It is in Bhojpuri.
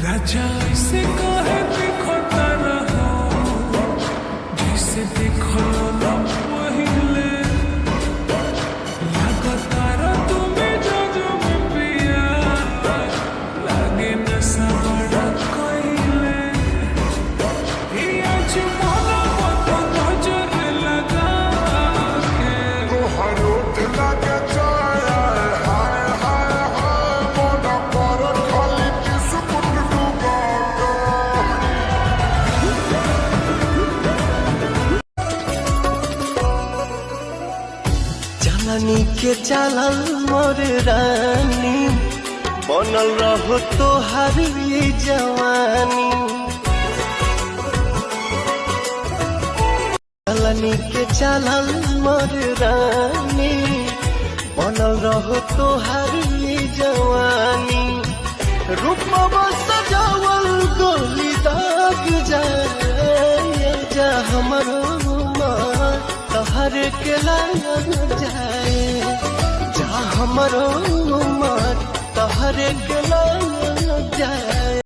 राजा इसे कहे देखो तारा हो जिसे देखो ना पहले लगा तारा तुम्हें जो जो में पिया लगे नशा बड़ा कोयले ये आज माला को नजर लगा के तो हर उठ लगे जाए हाय हाय हाय मोना पर खाली किस कुट डूबा चालानी के चालल मोर रानी बनल रहो तोहार ये जवानी चालानी के चालल मोर रानी बनल रहो तोहार ये जवानी रूपवा सजावल गोली दाग जाए जा हमरो तोहर के लाग जाए जा हमरो तोहर के लाग जाए।